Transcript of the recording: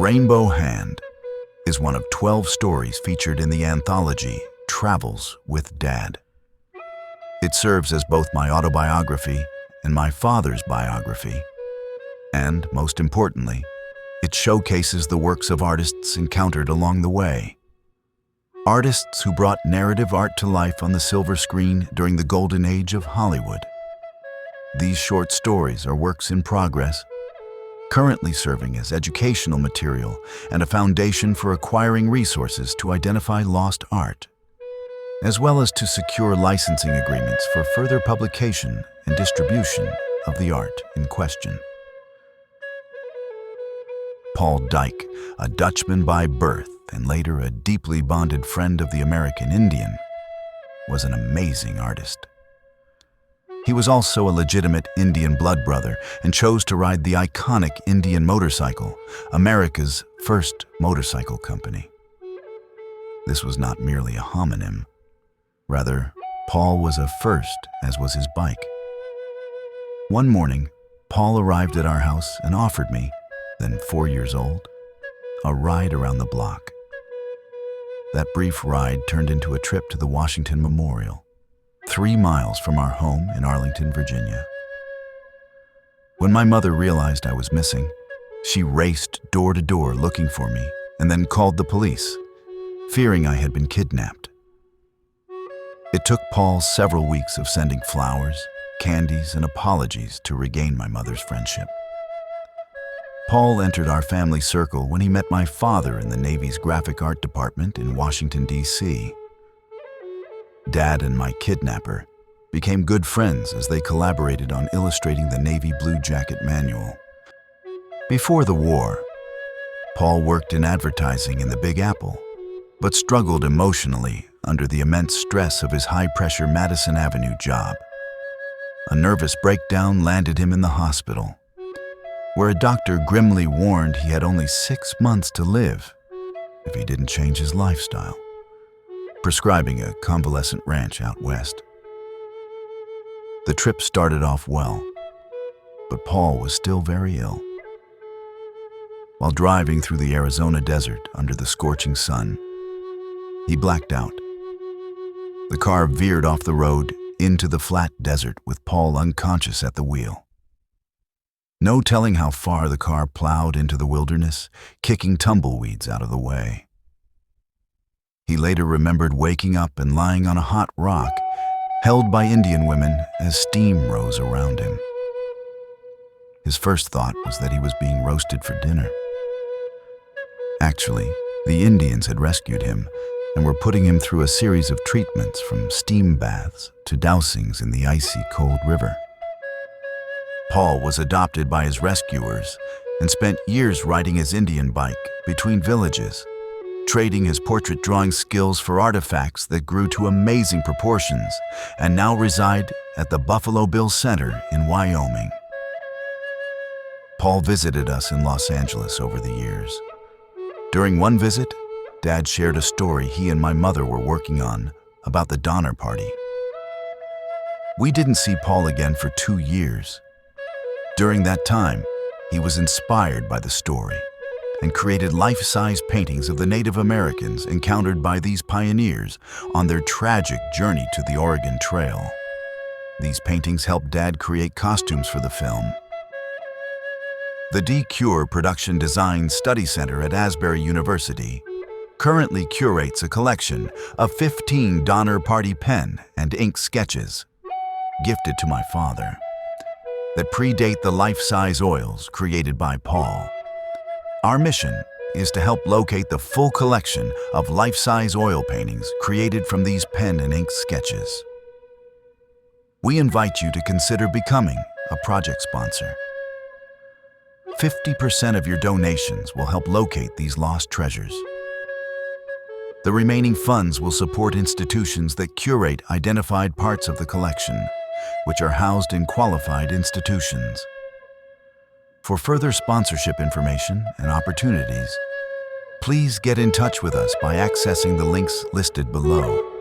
Rainbow Hand is one of 12 stories featured in the anthology Travels with Dad. It serves as both my autobiography and my father's biography. And, most importantly, it showcases the works of artists encountered along the way. Artists who brought narrative art to life on the silver screen during the golden age of Hollywood. These short stories are works in progress, currently serving as educational material and a foundation for acquiring resources to identify lost art, as well as to secure licensing agreements for further publication and distribution of the art in question. Paul Dyke, a Dutchman by birth and later a deeply bonded friend of the American Indian, was an amazing artist. He was also a legitimate Indian blood brother and chose to ride the iconic Indian motorcycle, America's first motorcycle company. This was not merely a homonym. Rather, Paul was a first, as was his bike. One morning, Paul arrived at our house and offered me, then 4 years old, a ride around the block. That brief ride turned into a trip to the Washington Memorial, 3 miles from our home in Arlington, Virginia. When my mother realized I was missing, she raced door to door looking for me and then called the police, fearing I had been kidnapped. It took Paul several weeks of sending flowers, candies, and apologies to regain my mother's friendship. Paul entered our family circle when he met my father in the Navy's graphic art department in Washington, D.C. Dad and my kidnapper became good friends as they collaborated on illustrating the Navy Blue Jacket Manual. Before the war, Paul worked in advertising in the Big Apple, but struggled emotionally under the immense stress of his high-pressure Madison Avenue job. A nervous breakdown landed him in the hospital, where a doctor grimly warned he had only 6 months to live if he didn't change his lifestyle, prescribing a convalescent ranch out west. The trip started off well, but Paul was still very ill. While driving through the Arizona desert under the scorching sun, he blacked out. The car veered off the road into the flat desert with Paul unconscious at the wheel. No telling how far the car plowed into the wilderness, kicking tumbleweeds out of the way. He later remembered waking up and lying on a hot rock, held by Indian women as steam rose around him. His first thought was that he was being roasted for dinner. Actually, the Indians had rescued him and were putting him through a series of treatments from steam baths to dousings in the icy cold river. Paul was adopted by his rescuers and spent years riding his Indian bike between villages, trading his portrait drawing skills for artifacts that grew to amazing proportions and now reside at the Buffalo Bill Center in Wyoming. Paul visited us in Los Angeles over the years. During one visit, Dad shared a story he and my mother were working on about the Donner Party. We didn't see Paul again for 2 years. During that time, he was inspired by the story and created life-size paintings of the Native Americans encountered by these pioneers on their tragic journey to the Oregon Trail. These paintings helped Dad create costumes for the film. The D-Cure Production Design Study Center at Asbury University currently curates a collection of 15 Donner Party pen and ink sketches, gifted to my father, that predate the life-size oils created by Paul. Our mission is to help locate the full collection of life-size oil paintings created from these pen and ink sketches. We invite you to consider becoming a project sponsor. 50% of your donations will help locate these lost treasures. The remaining funds will support institutions that curate identified parts of the collection, which are housed in qualified institutions. For further sponsorship information and opportunities, please get in touch with us by accessing the links listed below.